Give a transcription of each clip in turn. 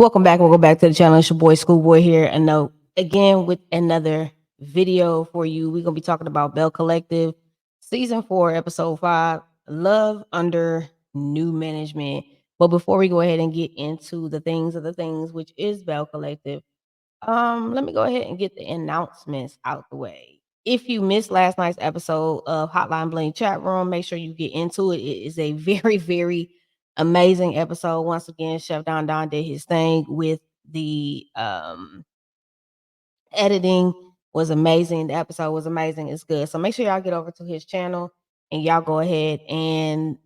Welcome back to the channel. It's your boy Schoolboy here. And no, again with another video for you. We're gonna be talking about Bell Collective, season 4, episode 5, Love Under New Management. But before we go ahead and get into the things of the things, which is Bell Collective, let me go ahead and get the announcements out the way. If you missed last night's episode of Hotline Bling Chat Room, make sure you get into it. It is a very, very amazing episode. Once again, Chef Don Don did his thing with the editing was amazing. The episode was amazing. It's good. So make sure y'all get over to his channel and y'all go ahead and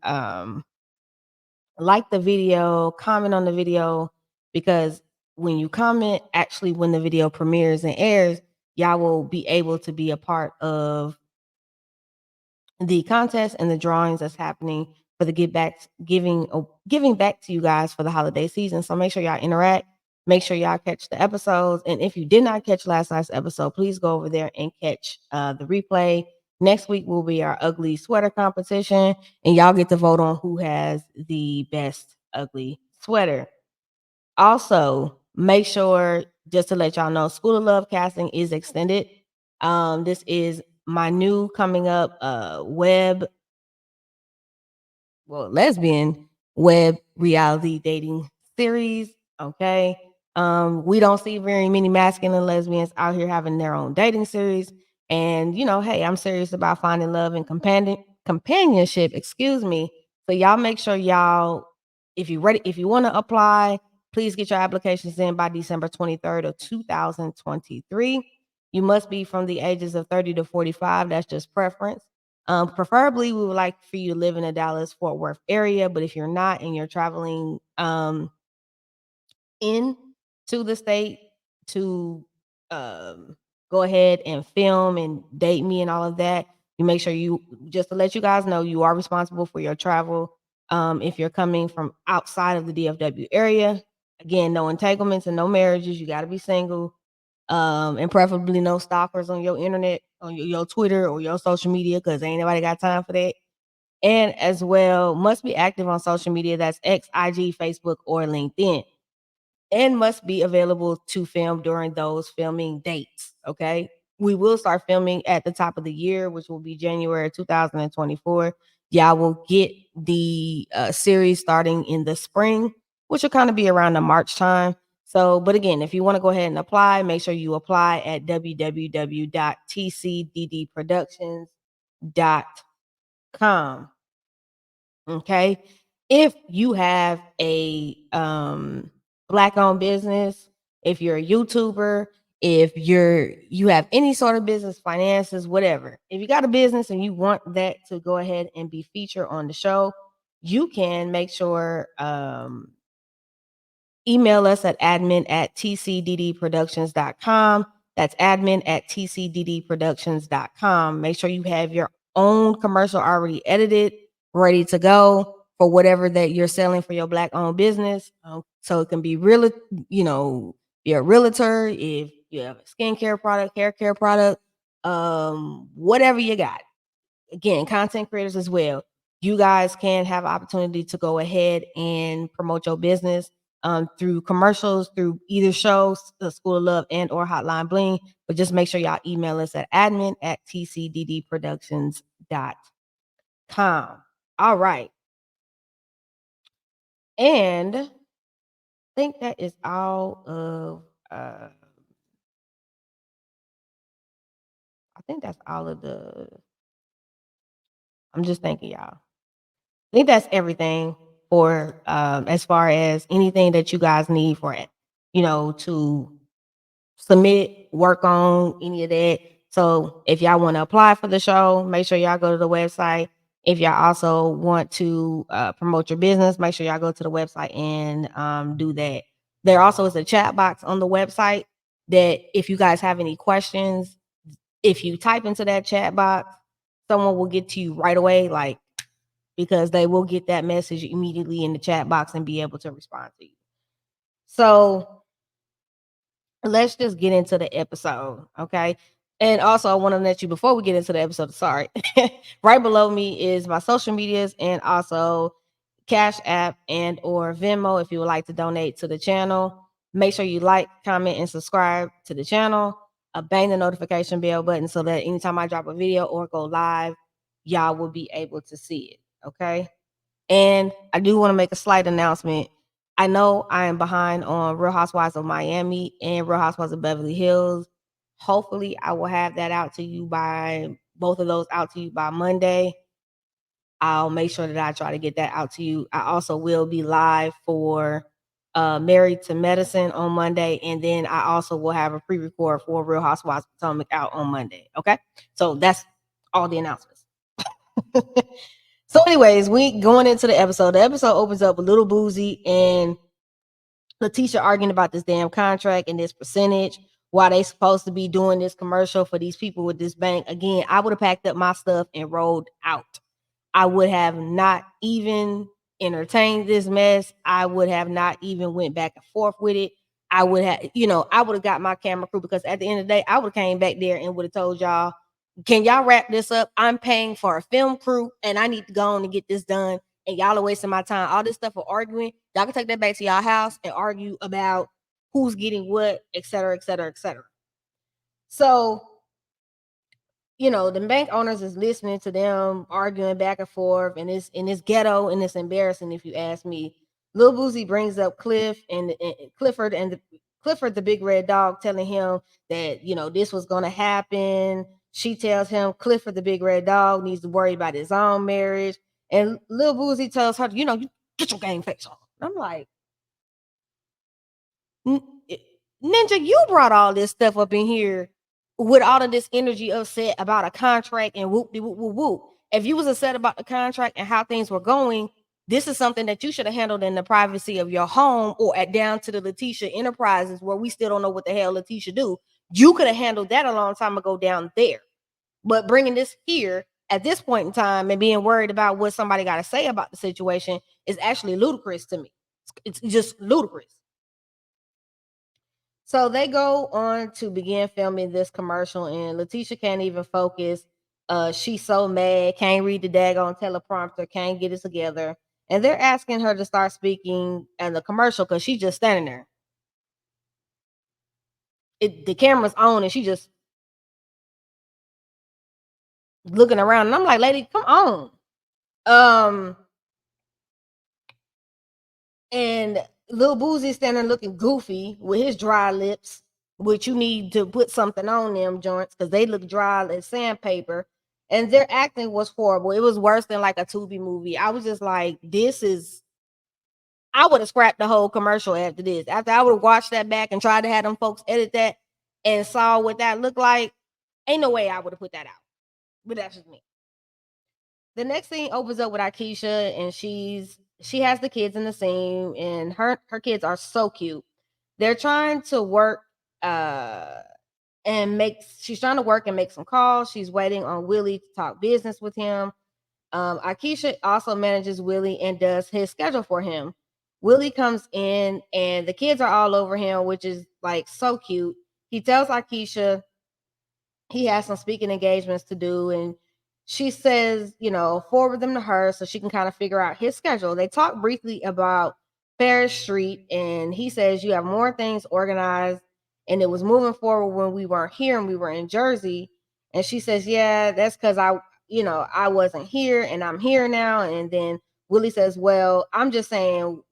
like the video, comment on the video, because when you comment, actually, when the video premieres and airs, y'all will be able to be a part of the contest and the drawings that's happening for the giving back to you guys for the holiday season. So make sure y'all interact. Make sure y'all catch the episodes. And if you did not catch last night's episode, please go over there and catch the replay. Next week will be our ugly sweater competition, and y'all get to vote on who has the best ugly sweater. Also, make sure, just to let y'all know, School of Love casting is extended. This is my new coming up lesbian web reality dating series. Okay. We don't see very many masculine lesbians out here having their own dating series. And hey, I'm serious about finding love and companionship, excuse me. So y'all make sure y'all, if you want to apply, please get your applications in by December 23rd of 2023. You must be from the ages of 30 to 45. That's just preference. Preferably, we would like for you to live in the Dallas Fort Worth area, but if you're not and you're traveling in to the state to go ahead and film and date me and all of that, you make sure you, just to let you guys know, you are responsible for your travel. If you're coming from outside of the DFW area, again, no entanglements and no marriages. You got to be single, and preferably no stalkers on your internet, on your Twitter or your social media, because ain't nobody got time for that. And as well, must be active on social media. That's X, IG, Facebook, or LinkedIn, and must be available to film during those filming dates. Okay. We will start filming at the top of the year, which will be January 2024. Y'all will get the series starting in the spring, which will kind of be around the March time. So, but again, if you want to go ahead and apply, make sure you apply at www.tcddproductions.com. Okay. If you have a black owned business, if you're a YouTuber, if you have any sort of business, finances, whatever. If you got a business and you want that to go ahead and be featured on the show, you can make sure email us at admin@tcddproductions.com. That's admin@tcddproductions.com. Make sure you have your own commercial already edited, ready to go for whatever that you're selling for your black owned business. So it can be real, you're a realtor, if you have a skincare product, hair care product, whatever you got. Again, content creators as well. You guys can have opportunity to go ahead and promote your business through commercials, through either shows, the School of Love and or Hotline Bling. But just make sure y'all email us at admin@tcddproductions.com. All right. And I think that is all of I think that's all of the I'm just thanking y'all. I think that's everything for as far as anything that you guys need for it, to submit, work on any of that. So if y'all want to apply for the show, make sure y'all go to the website. If y'all also want to promote your business, make sure y'all go to the website and do that. There also is a chat box on the website that if you guys have any questions, if you type into that chat box, someone will get to you right away, like, because they will get that message immediately in the chat box and be able to respond to you. So let's just get into the episode, okay? And also, I want to let you, before we get into the episode, sorry, right below me is my social medias and also Cash App and or Venmo if you would like to donate to the channel. Make sure you like, comment, and subscribe to the channel. Bang the notification bell button so that anytime I drop a video or go live, y'all will be able to see it. Okay. And I do want to make a slight announcement. I know I am behind on Real Housewives of Miami and Real Housewives of Beverly Hills. Hopefully, I will have that out to you by both of those out to you by Monday. I'll make sure that I try to get that out to you. I also will be live for Married to Medicine on Monday. And then I also will have a pre-record for Real Housewives of Potomac out on Monday. Okay. So that's all the announcements. So, anyways, we going into the episode. The episode opens up with Little Boosie and Latieshia arguing about this damn contract and this percentage. Why they supposed to be doing this commercial for these people with this bank? Again, I would have packed up my stuff and rolled out. I would have not even entertained this mess. I would have not even went back and forth with it. I would have, I would have got my camera crew because at the end of the day, I would have came back there and would have told y'all, can y'all wrap this up? I'm paying for a film crew and I need to go on and get this done. And y'all are wasting my time. All this stuff for arguing, y'all can take that back to y'all house and argue about who's getting what, et cetera, et cetera, et cetera. So the bank owners is listening to them arguing back and forth, and it's ghetto and it's embarrassing if you ask me. Lil Boosie brings up Clifford and Clifford the big red dog, telling him that this was gonna happen. She tells him Clifford the big red dog needs to worry about his own marriage, and Lil Boosie tells her, you get your game face on. I'm like, Ninja, you brought all this stuff up in here with all of this energy upset about a contract and whoop de whoop whoop whoop. If you was upset about the contract and how things were going, this is something that you should have handled in the privacy of your home or at down to the Latieshia Enterprises where we still don't know what the hell Latieshia do. You could have handled that a long time ago down there. But bringing this here at this point in time and being worried about what somebody got to say about the situation is actually ludicrous to me. It's just ludicrous. So they go on to begin filming this commercial, and Latieshia can't even focus. She's so mad, can't read the daggone teleprompter, can't get it together. And they're asking her to start speaking in the commercial because she's just standing there. The camera's on, and she just looking around. And I'm like, lady, come on. And Lil Boozy standing looking goofy with his dry lips, which you need to put something on them joints because they look dry as sandpaper. And their acting was horrible. It was worse than like a Tubi movie. I was just like, I would have scrapped the whole commercial after this. After I would have watched that back and tried to have them folks edit that and saw what that looked like, ain't no way I would have put that out. But that's just me. The next scene opens up with Akeisha, and she has the kids in the scene, and her kids are so cute. They're trying to work she's trying to work and make some calls. She's waiting on Willie to talk business with him. Akeisha also manages Willie and does his schedule for him. Willie comes in and the kids are all over him, which is like so cute. He tells Akeisha he has some speaking engagements to do, and she says, forward them to her so she can kind of figure out his schedule. They talk briefly about Paris Street, and he says you have more things organized, and it was moving forward when we weren't here and we were in Jersey. And she says, yeah, that's because I wasn't here and I'm here now. And then Willie says, well, I'm just saying,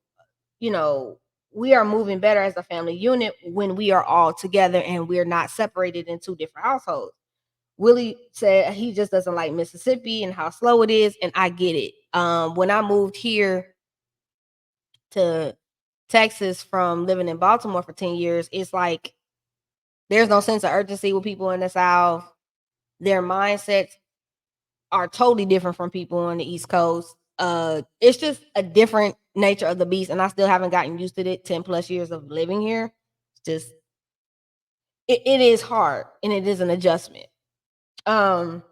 we are moving better as a family unit when we are all together and we're not separated in two different households. Willie said he just doesn't like Mississippi and how slow it is, and I get it. When I moved here to Texas from living in Baltimore for 10 years, it's like there's no sense of urgency with people in the South. Their mindsets are totally different from people on the East Coast. It's just a different nature of the beast, and I still haven't gotten used to it 10 plus years of living here. It's just it is hard and it is an adjustment. And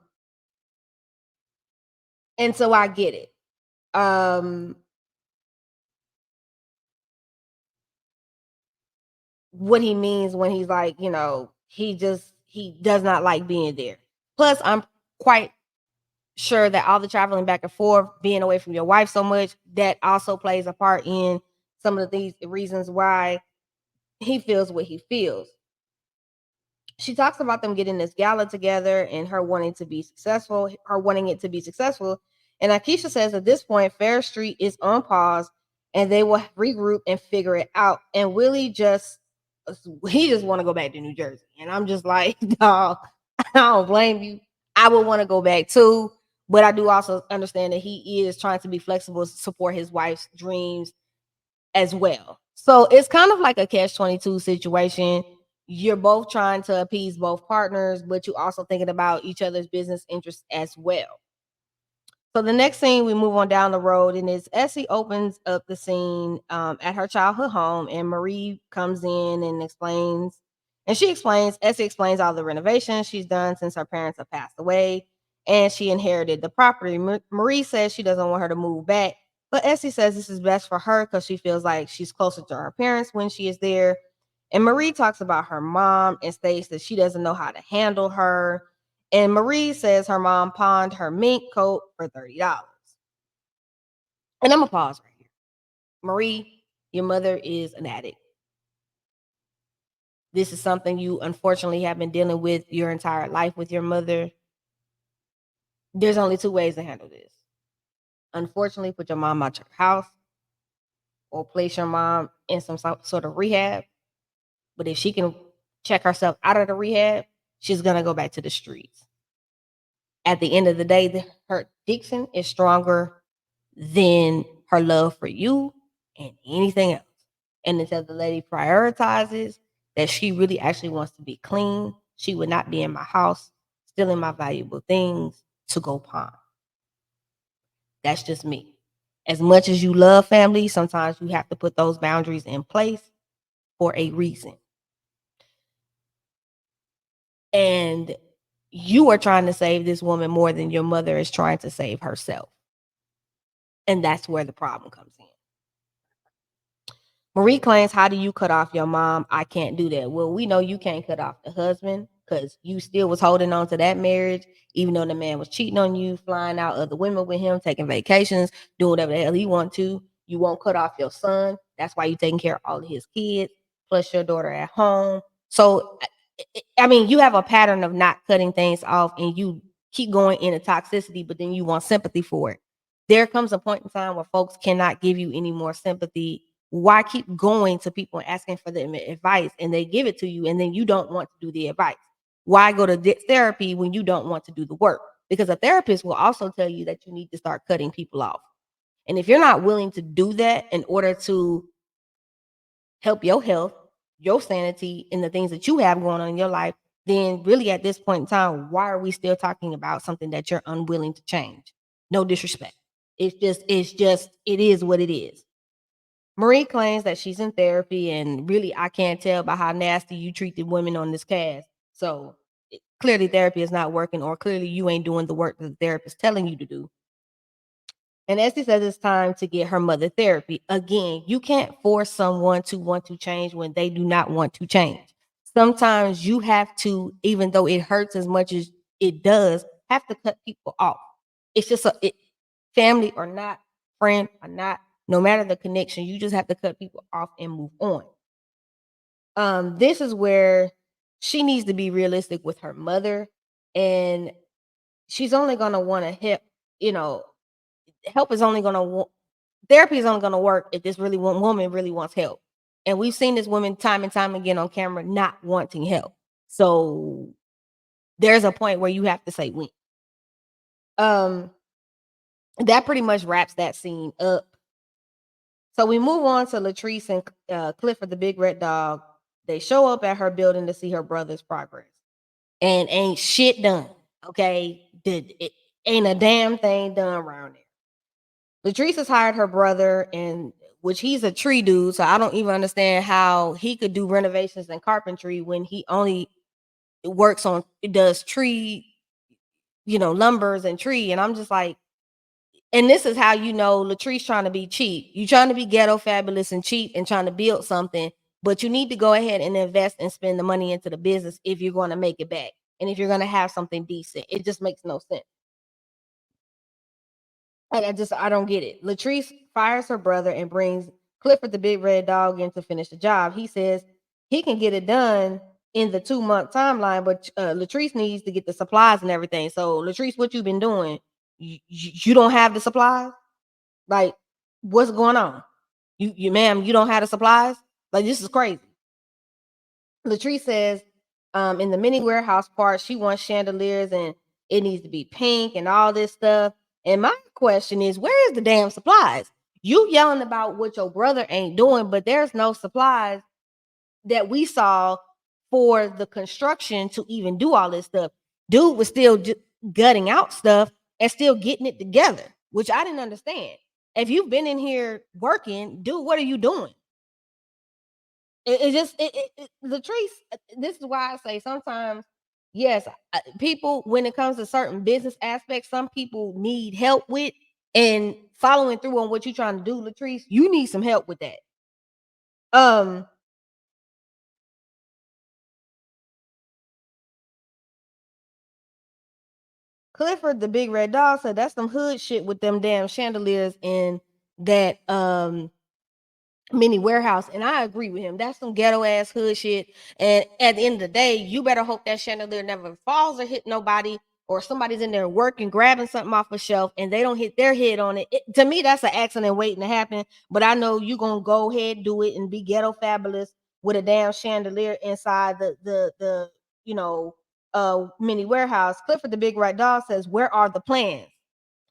so I get it. What he means when he's like, he does not like being there. Plus, I'm quite sure that all the traveling back and forth, being away from your wife so much, that also plays a part in some of these reasons why he feels what he feels. She talks about them getting this gala together and her wanting to be successful, her wanting it to be successful. And Akeisha says at this point, Fair Street is on pause and they will regroup and figure it out. And Willie he just want to go back to New Jersey. And I'm just like, dog, I don't blame you. I would want to go back too. But I do also understand that he is trying to be flexible to support his wife's dreams as well. So it's kind of like a catch-22 situation. You're both trying to appease both partners, but you also thinking about each other's business interests as well. So the next scene, we move on down the road, and it's Essie opens up the scene at her childhood home, and Marie comes in and Essie explains all the renovations she's done since her parents have passed away, and she inherited the property. Marie says she doesn't want her to move back, but Essie says this is best for her because she feels like she's closer to her parents when she is there. And Marie talks about her mom and states that she doesn't know how to handle her, and Marie says her mom pawned her mink coat for $30. And I'm gonna pause right here. Marie, your mother is an addict. This is something you unfortunately have been dealing with your entire life with your mother. There's only two ways to handle this. Unfortunately, put your mom out your house or place your mom in some sort of rehab. But if she can check herself out of the rehab, she's gonna go back to the streets. At the end of the day, her addiction is stronger than her love for you and anything else. And until the lady prioritizes that she really actually wants to be clean, she would not be in my house stealing my valuable things to go pawn. That's just me. As much as you love family, sometimes you have to put those boundaries in place for a reason. And you are trying to save this woman more than your mother is trying to save herself. And that's where the problem comes in. Marie claims, how do you cut off your mom? I can't do that. Well, we know you can't cut off the husband because you still was holding on to that marriage, even though the man was cheating on you, flying out other women with him, taking vacations, doing whatever the hell he want to. You won't cut off your son. That's why you taking care of all of his kids, plus your daughter at home. So, I mean, you have a pattern of not cutting things off and you keep going into toxicity, but then you want sympathy for it. There comes a point in time where folks cannot give you any more sympathy. Why keep going to people and asking for them advice and they give it to you and then you don't want to do the advice? Why go to therapy when you don't want to do the work? Because a therapist will also tell you that you need to start cutting people off. And if you're not willing to do that in order to help your health, your sanity, and the things that you have going on in your life, then really at this point in time, why are we still talking about something that you're unwilling to change? No disrespect. It is what it is. Marie claims that she's in therapy, and really, I can't tell by how nasty you treat the women on this cast. So clearly, therapy is not working, or clearly, you ain't doing the work that the therapist telling you to do. And Esty says it's time to get her mother therapy. Again, you can't force someone to want to change when they do not want to change. Sometimes you have to, even though it hurts as much as it does, have to cut people off. It's just family or not, friend or not, no matter the connection, you just have to cut people off and move on. This is where she needs to be realistic with her mother, and she's only gonna want to help, you know, help is only gonna therapy is only gonna work if this really woman really wants help. And we've seen this woman time and time again on camera not wanting help. So there's a point where you have to say when. Um, that pretty much wraps that scene up. So we move on to Latrice and Clifford, the big red dog. They show up at her building to see her brother's progress. And ain't shit done. Okay. It ain't a damn thing done around there. Latrice has hired her brother, and which he's a tree dude. So I don't even understand how he could do renovations and carpentry when he only does tree, lumbers and tree. And I'm just like, and this is how you know Latrice trying to be cheap. You trying to be ghetto fabulous and cheap and trying to build something, but you need to go ahead and invest and spend the money into the business if you're going to make it back. And if you're going to have something decent, it just makes no sense. And I don't get it. Latrice fires her brother and brings Clifford the big red dog in to finish the job. He says he can get it done in the 2-month timeline, but Latrice needs to get the supplies and everything. So Latrice, what you been doing? You don't have the supplies? Like, what's going on? You ma'am, you don't have the supplies? Like, this is crazy. Latrice says, in the mini warehouse part, she wants chandeliers and it needs to be pink and all this stuff. And my question is, where is the damn supplies? You yelling about what your brother ain't doing, but there's no supplies that we saw for the construction to even do all this stuff. Dude was still gutting out stuff and still getting it together, which I didn't understand. If you've been in here working, dude, what are you doing? It just Latrice. This is why I say sometimes, yes, people when it comes to certain business aspects, some people need help with and following through on what you're trying to do. Latrice, you need some help with that. Um, Clifford, the big red dog, said that's some hood shit with them damn chandeliers in that mini warehouse. And I agree with him. That's some ghetto ass hood shit. And at the end of the day, you better hope that chandelier never falls or hit nobody, or somebody's in there working, grabbing something off a shelf and they don't hit their head on it. To me, that's an accident waiting to happen. But I know you gonna go ahead, do it, and be ghetto fabulous with a damn chandelier inside the mini warehouse. Clifford the big red dog says, where are the plans?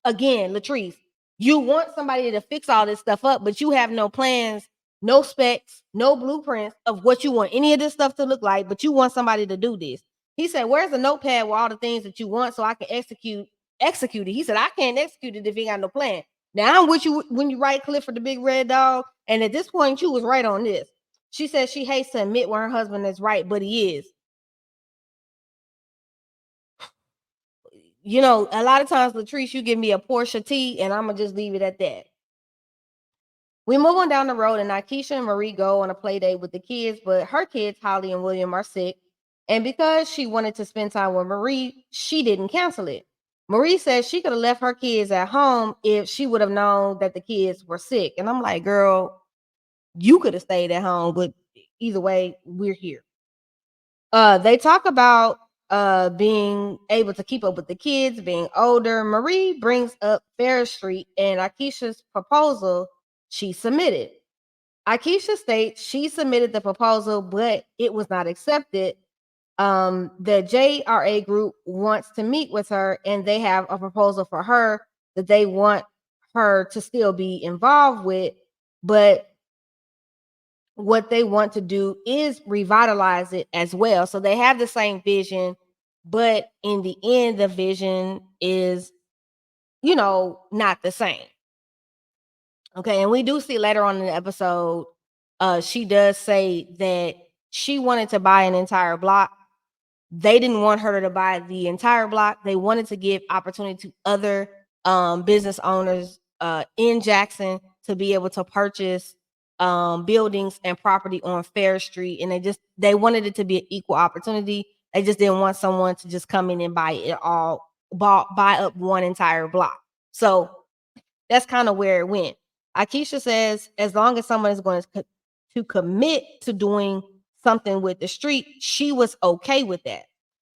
Again, Latrice, you want somebody to fix all this stuff up, but you have no plans, no specs, no blueprints of what you want any of this stuff to look like, but you want somebody to do this. He said, where's the notepad with all the things that you want so I can execute it? He said, I can't execute it if you ain't got no plan. Now I'm with you when you write Clifford the big red dog. And at this point, you was right on this. She said she hates to admit when her husband is right, but he is. You know, a lot of times, Latrice, you give me a Porsche tea, and I'm gonna just leave it at that. We move on down the road, and Keisha and Marie go on a play date with the kids, but her kids, Holly and William, are sick. And because she wanted to spend time with Marie, she didn't cancel it. Marie says she could have left her kids at home if she would have known that the kids were sick. And I'm like, girl, you could have stayed at home, but either way, we're here. They talk about being able to keep up with the kids, being older. Marie brings up Fair Street and Akeisha's proposal she submitted. Akeisha states she submitted the proposal, but it was not accepted. The JRA group wants to meet with her, and they have a proposal for her that they want her to still be involved with, but what they want to do is revitalize it as well. So they have the same vision, but in the end, the vision is, not the same. Okay. And we do see later on in the episode, she does say that she wanted to buy an entire block. They didn't want her to buy the entire block. They wanted to give opportunity to other business owners in Jackson to be able to purchase buildings and property on Fair Street. And they wanted it to be an equal opportunity. They just didn't want someone to just come in and buy it all, buy up one entire block. So that's kind of where it went. Akeisha says, as long as someone is going to commit to doing something with the street, she was okay with that.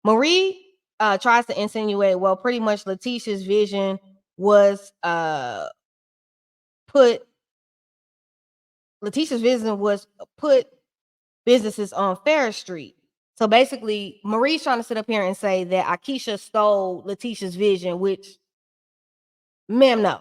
Marie tries to insinuate, well, pretty much Latitia's vision was put businesses on Fair Street. So basically, Marie's trying to sit up here and say that Akeisha stole Latitia's vision, which, ma'am, no.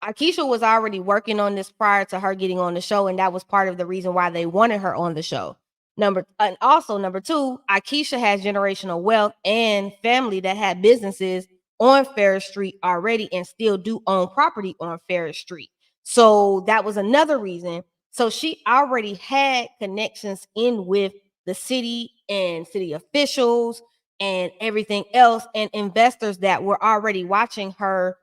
Akeisha was already working on this prior to her getting on the show, and that was part of the reason why they wanted her on the show. Number two, Akeisha has generational wealth and family that had businesses on Fair Street already and still do own property on Fair Street. So that was another reason. So she already had connections in with the city and city officials and everything else, and investors that were already watching her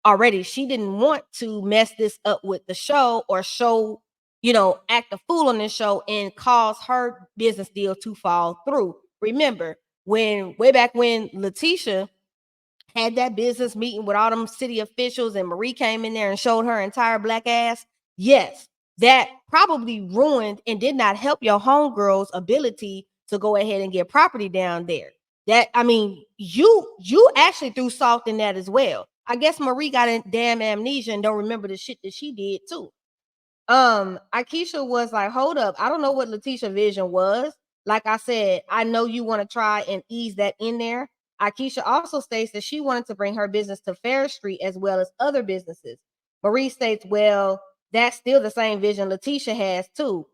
already. She didn't want to mess this up with the show or act a fool on this show and cause her business deal to fall through. Remember, way back when Latieshia had that business meeting with all them city officials and Marie came in there and showed her entire black ass. Yes, that probably ruined and did not help your homegirl's ability to go ahead and get property down there. That, I mean, you actually threw salt in that as well. I guess Marie got a damn amnesia and don't remember the shit that she did too. Akeisha was like, hold up, I don't know what Latieshia vision was. Like I said, I know you want to try and ease that in there. Akeisha also states that she wanted to bring her business to Fair Street as well as other businesses. Marie states, well, that's still the same vision Latieshia has too.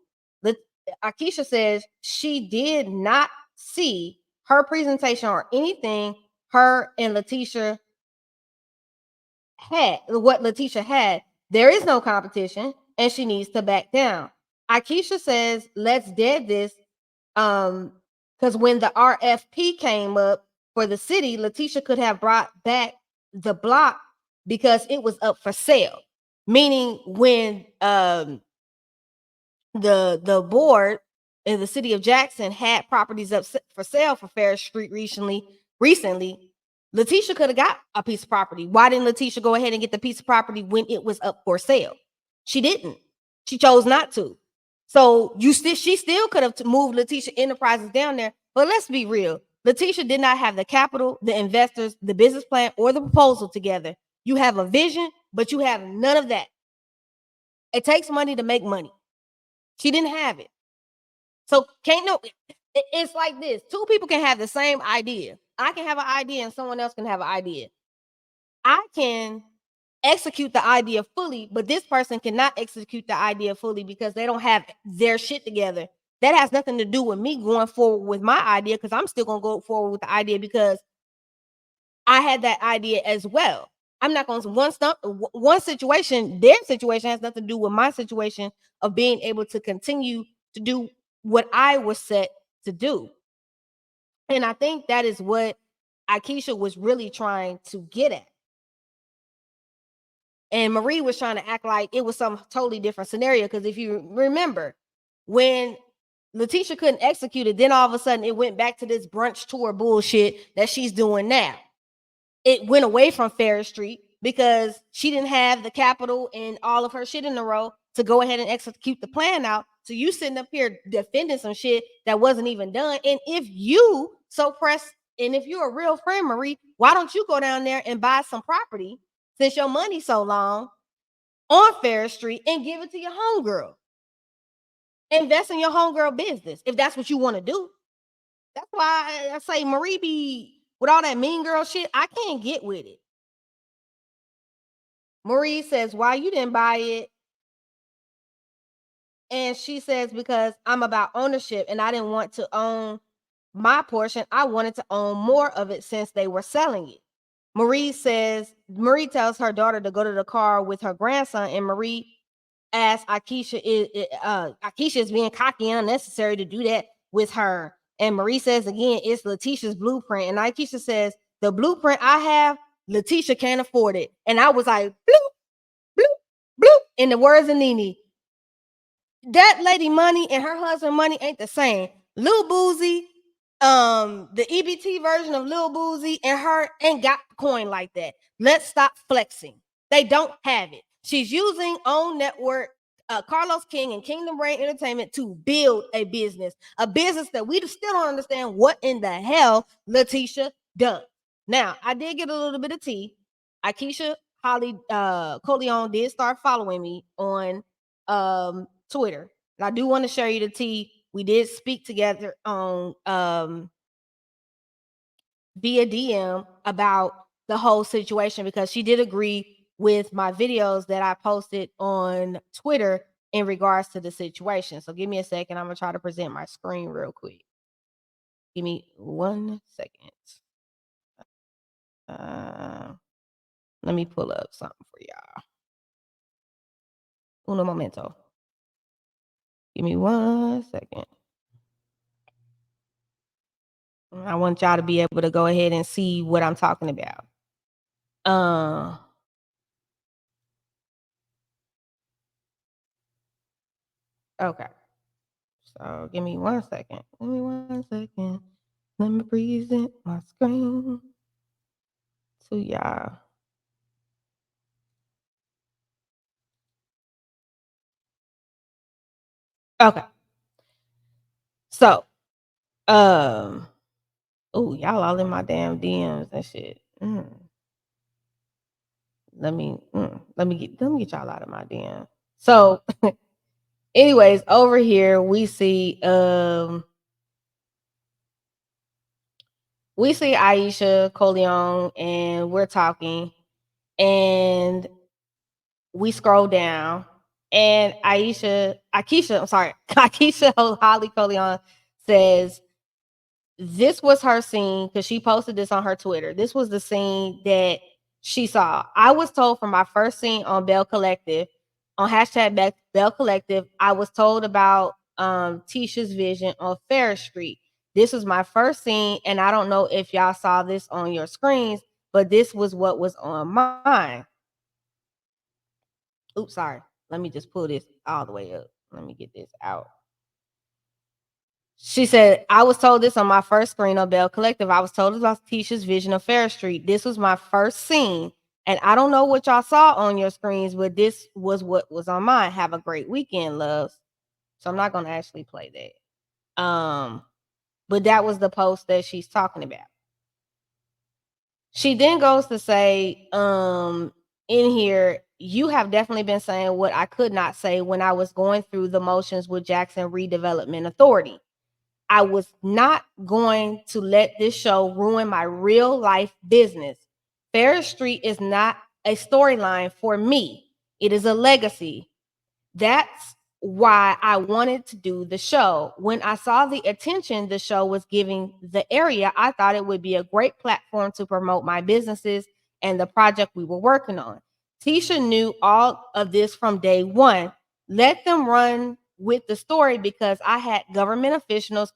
Akeisha says she did not see her presentation or anything her and Latieshia had, what Latieshia had. There is no competition and she needs to back down. Akeisha says, let's dead this. Because when the RFP came up for the city, Latieshia could have brought back the block because it was up for sale. Meaning when the board in the city of Jackson had properties up for sale for Fair Street recently, Latieshia could have got a piece of property. Why didn't Latieshia go ahead and get the piece of property when it was up for sale? She didn't. She chose not to. So she still could have moved Latieshia Enterprises down there. But let's be real. Latieshia did not have the capital, the investors, the business plan, or the proposal together. You have a vision, but you have none of that. It takes money to make money. She didn't have it. So it's like this. Two people can have the same idea. I can have an idea and someone else can have an idea. I can execute the idea fully, but this person cannot execute the idea fully because they don't have their shit together. That has nothing to do with me going forward with my idea, because I'm still going to go forward with the idea because I had that idea as well. I'm not going to one situation, their situation has nothing to do with my situation of being able to continue to do what I was set to do. And I think that is what Akeisha was really trying to get at. And Marie was trying to act like it was some totally different scenario. Because if you remember, when Latieshia couldn't execute it, then all of a sudden it went back to this brunch tour bullshit that she's doing now. It went away from Fair Street because she didn't have the capital and all of her shit in a row to go ahead and execute the plan out. So you sitting up here defending some shit that wasn't even done. And if you so pressed, and if you're a real friend, Marie, why don't you go down there and buy some property since your money's so long on Fair Street and give it to your homegirl? Invest in your homegirl business if that's what you want to do. That's why I say Marie be with all that mean girl shit. I can't get with it. Marie says, why you didn't buy it? And she says, because I'm about ownership and I didn't want to own my portion. I wanted to own more of it since they were selling it. Marie tells her daughter to go to the car with her grandson, and Marie asks Akeisha is being cocky and unnecessary to do that with her. And Marie says again, it's Latieshia's blueprint. And Akeisha says, the blueprint I have, Latieshia can't afford it. And I was like, bloop, bloop, bloop. In the words of Nene, that lady money and her husband money ain't the same. Lil Boosie, the EBT version of Lil Boosie and her ain't got coin like that. Let's stop flexing. They don't have it. She's using own network, Carlos King and Kingdom Reign Entertainment to build a business that we still don't understand what in the hell Latieshia does. Now, I did get a little bit of tea. Akeisha Holly Coleon did start following me on Twitter. And I do want to share you the tea. We did speak together on via DM about the whole situation because she did agree with my videos that I posted on Twitter in regards to the situation. So give me a second. I'm gonna try to present my screen real quick. Give me 1 second. Let me pull up something for y'all. Uno momento. Give me 1 second. I want y'all to be able to go ahead and see what I'm talking about. Okay. So give me 1 second. Give me 1 second. Let me present my screen to y'all. Okay. So, um, oh, y'all all in my damn DMs and shit. Let me get y'all out of my DM. So, anyways, over here we see Aisha Coleon and we're talking and we scroll down and I'm sorry, Aisha Holly Coleon says this was her scene because she posted this on her Twitter. This was the scene that she saw. I was told from my first scene on Bell Collective, on hashtag Bell Collective, I was told about Tisha's vision on Ferris Street. This was my first scene, and I don't know if y'all saw this on your screens, but this was what was on mine. Oops, sorry. Let me just pull this all the way up. Let me get this out. She said, I was told this on my first screen on Bell Collective. I was told about Tisha's vision of Ferris Street. This was my first scene. And I don't know what y'all saw on your screens, but this was what was on mine. Have a great weekend, loves. So I'm not going to actually play that. But that was the post that she's talking about. She then goes to say, in here, you have definitely been saying what I could not say when I was going through the motions with Jackson Redevelopment Authority. I was not going to let this show ruin my real life business. Ferris Street is not a storyline for me. It is a legacy. That's why I wanted to do the show. When I saw the attention the show was giving the area, I thought it would be a great platform to promote my businesses and the project we were working on. Tisha knew all of this from day one. Let them run with the story because I had government officials,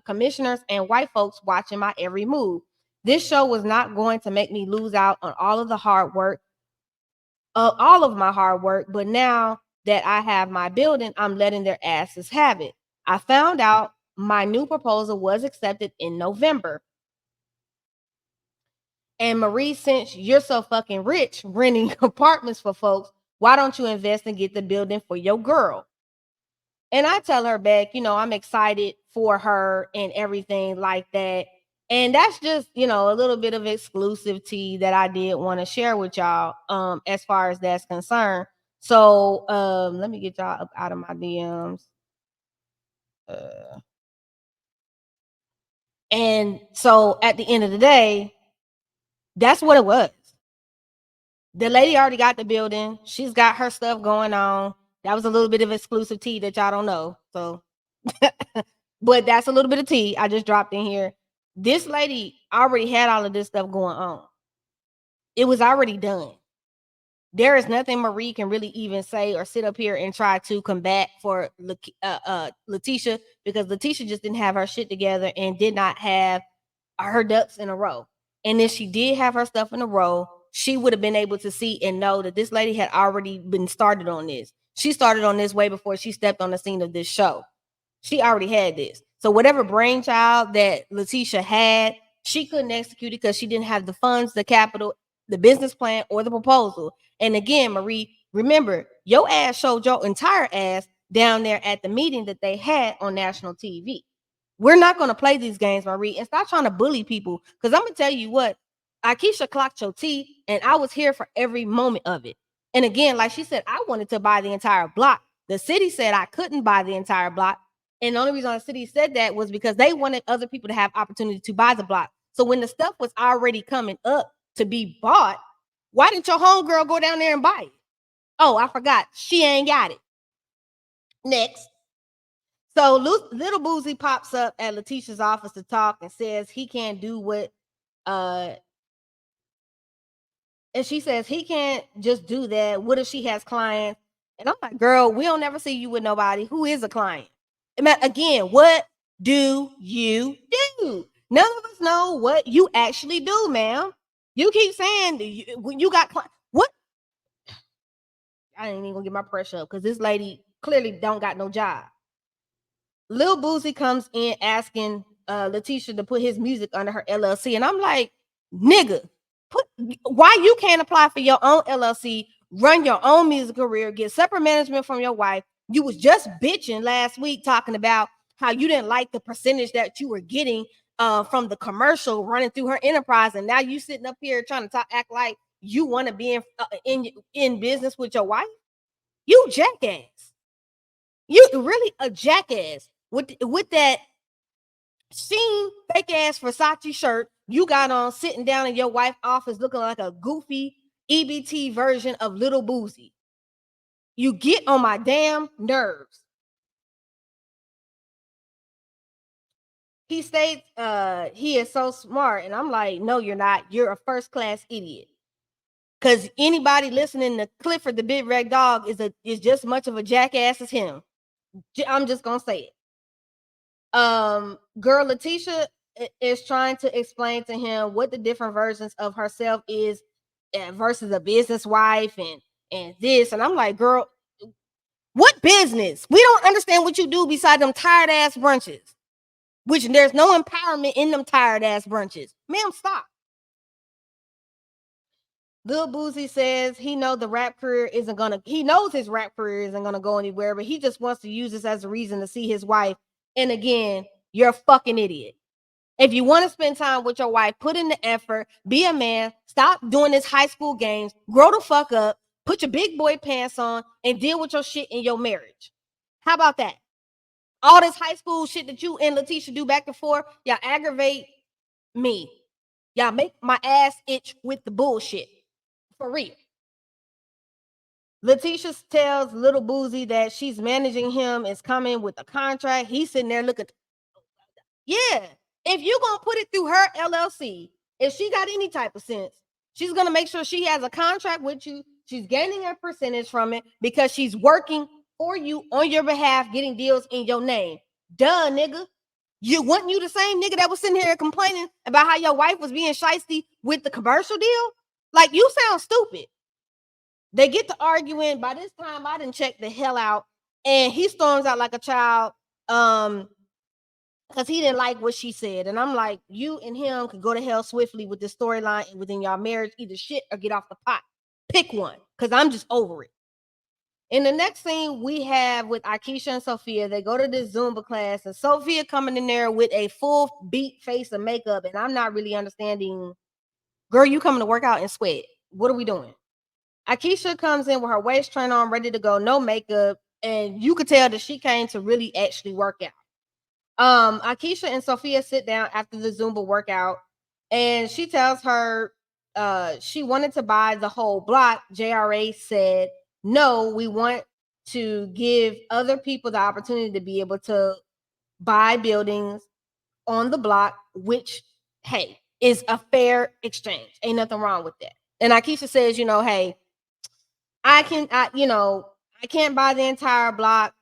commissioners, and white folks watching my every move. This show was not going to make me lose out on all of the hard work, all of my hard work, but now that I have my building, I'm letting their asses have it. I found out my new proposal was accepted in November. And Marie, since you're so fucking rich renting apartments for folks, why don't you invest and get the building for your girl? And I tell her back, I'm excited for her and everything like that. And that's just, a little bit of exclusive tea that I did want to share with y'all as far as that's concerned. So let me get y'all up out of my DMs. And so at the end of the day, that's what it was. The lady already got the building. She's got her stuff going on. That was a little bit of exclusive tea that y'all don't know. So but that's a little bit of tea I just dropped in here. This lady already had all of this stuff going on. It was already done. There is nothing Marie can really even say or sit up here and try to combat for Latieshia, because Latieshia just didn't have her shit together and did not have her ducks in a row. And if she did have her stuff in a row, she would have been able to see and know that this lady had already been started on this. She started on this way before she stepped on the scene of this show. She already had this. So whatever brainchild that Latieshia had, she couldn't execute it because she didn't have the funds, the capital, the business plan, or the proposal. And again, Marie, remember, your ass showed your entire ass down there at the meeting that they had on national TV. We're not going to play these games, Marie, and stop trying to bully people. Because I'm going to tell you what, Akeisha clocked your tea, and I was here for every moment of it. And again, like she said, I wanted to buy the entire block. The city said I couldn't buy the entire block. And the only reason the city said that was because they wanted other people to have opportunity to buy the block. So when the stuff was already coming up to be bought, why didn't your homegirl go down there and buy it? Oh, I forgot. She ain't got it. Next. So little Boosie pops up at Latieshia's office to talk and says he can't do what and she says he can't just do that. What if she has clients? And I'm like, girl, we don't never see you with nobody. Who is a client? Again, what do you do? None of us know what you actually do, ma'am. You keep saying when you got what? I ain't even gonna get my pressure up because this lady clearly don't got no job. Lil Boosie comes in asking Latieshia to put his music under her LLC, and I'm like, nigga, why you can't apply for your own LLC, run your own music career, get separate management from your wife, You was just bitching last week talking about how you didn't like the percentage that you were getting from the commercial running through her enterprise, and now you sitting up here trying to act like you want to be in business with your wife. You jackass. You really a jackass with that Sheen fake ass Versace shirt you got on, sitting down in your wife's office looking like a goofy EBT version of Little Boosie. You get on my damn nerves. He states he is so smart, and I'm like, no, you're not. You're a first class idiot. Because anybody listening to Clifford the Big Red Dog is just much of a jackass as him. I'm just gonna say it. Girl Latieshia is trying to explain to him what the different versions of herself is versus a business wife and this, and I'm like, girl, what business? We don't understand what you do beside them tired ass brunches, which there's no empowerment in them tired ass brunches. Ma'am, stop. Lil Boosie says he knows his rap career isn't gonna go anywhere, but he just wants to use this as a reason to see his wife. And again, you're a fucking idiot. If you want to spend time with your wife, put in the effort, be a man, stop doing this high school games, grow the fuck up, put your big boy pants on, and deal with your shit in your marriage. How about that? All this high school shit that you and Latieshia do back and forth, y'all aggravate me. Y'all make my ass itch with the bullshit. For real. Latieshia tells Little Boosie that she's managing him, is coming with a contract. He's sitting there looking. Yeah. If you're going to put it through her LLC, if she got any type of sense, she's going to make sure she has a contract with you. She's gaining a percentage from it because she's working for you on your behalf, getting deals in your name. Duh, nigga. Wasn't you the same nigga that was sitting here complaining about how your wife was being shiesty with the commercial deal? Like, you sound stupid. They get to arguing. By this time, I didn't check the hell out. And he storms out like a child. Because he didn't like what she said. And I'm like, you and him could go to hell swiftly with this storyline within y'all marriage. Either shit or get off the pot. Pick one. Because I'm just over it. In the next scene we have with Akeisha and Sophia, they go to this Zumba class, and Sophia coming in there with a full beat face of makeup, and I'm not really understanding. Girl, you coming to work out and sweat. What are we doing? Akeisha comes in with her waist trainer on, ready to go, no makeup, and you could tell that she came to really actually work out. Akeisha and Sophia sit down after the Zumba workout, and she tells her she wanted to buy the whole block. JRA said, no, we want to give other people the opportunity to be able to buy buildings on the block, which, hey, is a fair exchange. Ain't nothing wrong with that. And Akeisha says, hey, I can't buy the entire block.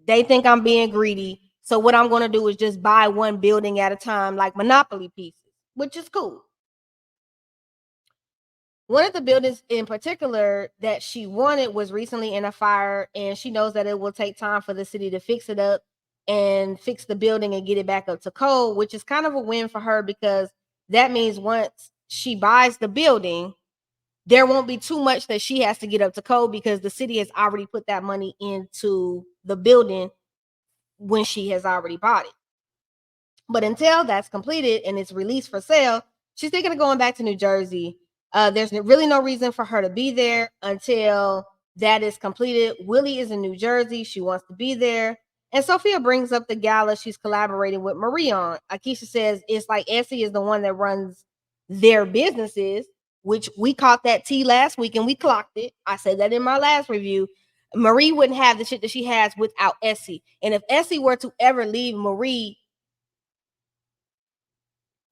They think I'm being greedy. So what I'm going to do is just buy one building at a time, like Monopoly pieces, which is cool. One of the buildings in particular that she wanted was recently in a fire, and she knows that it will take time for the city to fix it up and fix the building and get it back up to code, which is kind of a win for her because that means once she buys the building, there won't be too much that she has to get up to code because the city has already put that money into the building when she has already bought it. But until that's completed and it's released for sale, she's thinking of going back to New Jersey. There's really no reason for her to be there until that is completed. Willie is in New Jersey. She wants to be there. And Sophia brings up the gala she's collaborating with Marie on. Akeisha says it's like Essie is the one that runs their businesses, which we caught that tea last week and we clocked it. I said that in my last review. Marie wouldn't have the shit that she has without Essie. And if Essie were to ever leave Marie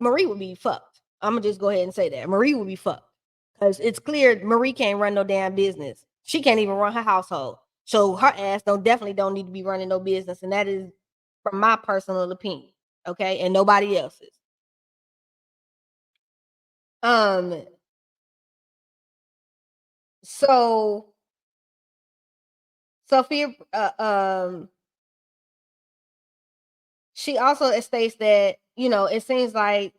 would be fucked. I'm gonna just go ahead and say that. Marie would be fucked. Because it's clear Marie can't run no damn business. She can't even run her household. So her ass definitely don't need to be running no business. And that is from my personal opinion. Okay. And nobody else's. So Sophia she also states that, it seems like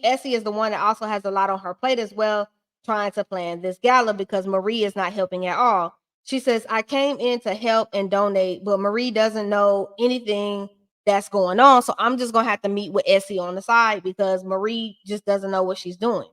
Essie is the one that also has a lot on her plate as well, trying to plan this gala because Marie is not helping at all. She says, I came in to help and donate, but Marie doesn't know anything that's going on. So I'm just going to have to meet with Essie on the side because Marie just doesn't know what she's doing.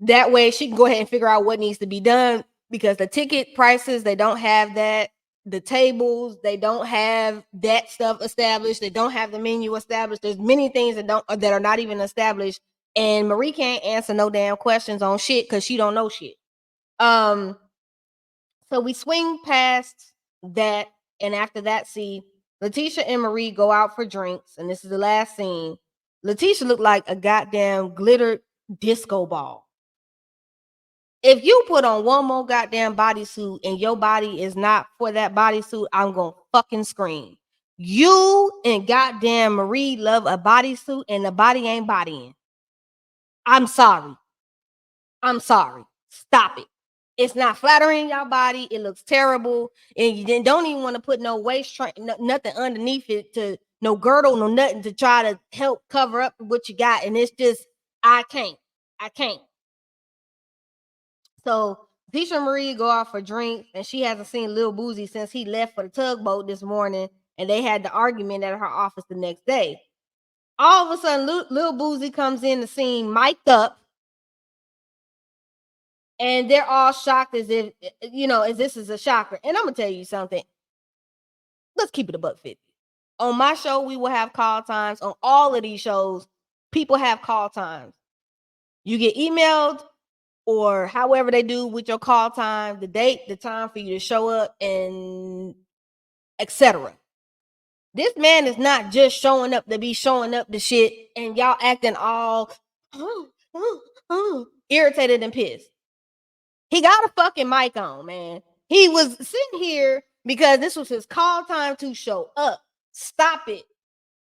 That way she can go ahead and figure out what needs to be done because the ticket prices, they don't have that. The tables, they don't have that stuff established. They don't have the menu established. There's many things that are not even established. And Marie can't answer no damn questions on shit because she don't know shit. So we swing past that, and after that, see Latieshia and Marie go out for drinks, and this is the last scene. Latieshia looked like a goddamn glittered disco ball. If you put on one more goddamn bodysuit and your body is not for that bodysuit, I'm gonna fucking scream. You and goddamn Marie love a bodysuit and the body ain't bodying. I'm sorry. Stop it. It's not flattering your body. It looks terrible. And you then don't even want to put no waist nothing underneath it, to no girdle, no nothing to try to help cover up what you got. And it's just, I can't. So Tisha and Marie go out for drinks, and she hasn't seen Lil Boosie since he left for the tugboat this morning, and they had the argument at her office the next day. All of a sudden, Lil Boosie comes in the scene mic'd up, and they're all shocked as if, as this is a shocker. And I'm gonna tell you something. Let's keep it $1.50. On my show, we will have call times. On all of these shows, people have call times. You get emailed, or however they do with your call time, the date, the time for you to show up, and etc. This man is not just showing up to be showing up to shit, and y'all acting all irritated and pissed. He got a fucking mic on, man. He was sitting here because this was his call time to show up. Stop it.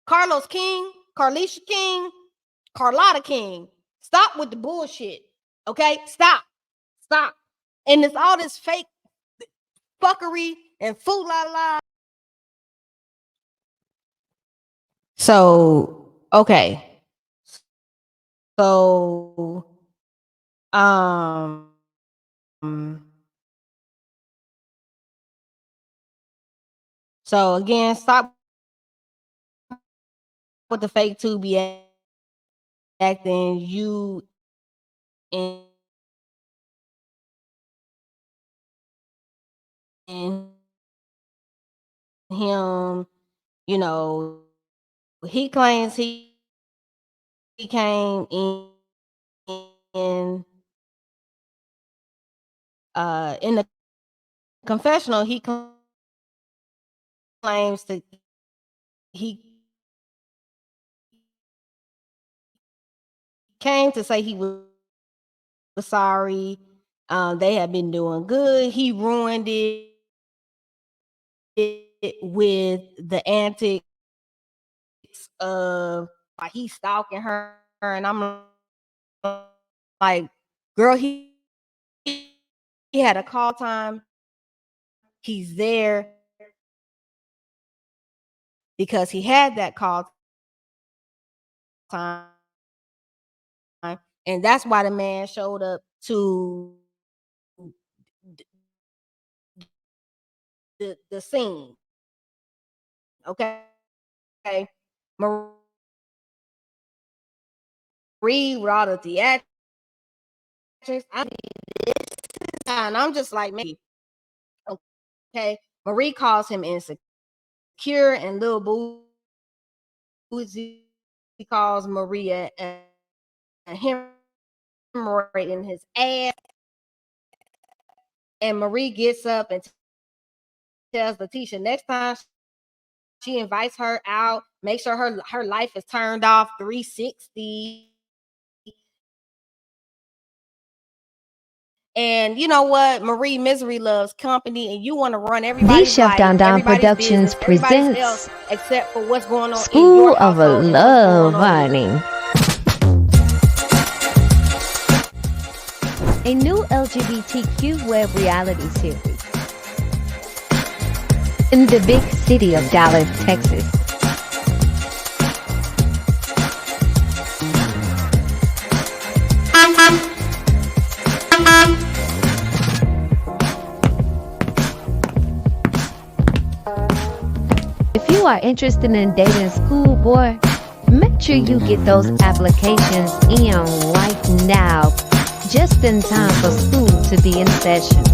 Carlos King, Carlisha King, Carlotta King. Stop with the bullshit. Okay? Stop. And it's all this fake fuckery and fool la la. So, okay. So, so again, stop with the fake to be acting. You and him, he claims he came in the confessional. He claims that he came to say he was sorry. They had been doing good. He ruined it with the antics of like he's stalking her, and I'm like, girl, he had a call time. He's there because he had that call time, and that's why the man showed up to the scene. Okay. Marie with all the theatrics. And I'm just like, maybe. Okay. Marie calls him insecure, and Lil Boosie calls Maria a hemorrhoid in his ass. And Marie gets up and tells Latieshia next time she invites her out, make sure her life is turned off 360. And you know what? Marie, misery loves company, and you want to run everybody's life, Down Productions presents except for what's going on School in your of Love Bombing, a new LGBTQ web reality series in the big city of Dallas, Texas. If you are interested in dating schoolboy, make sure you get those applications in right now, just in time for school to be in session.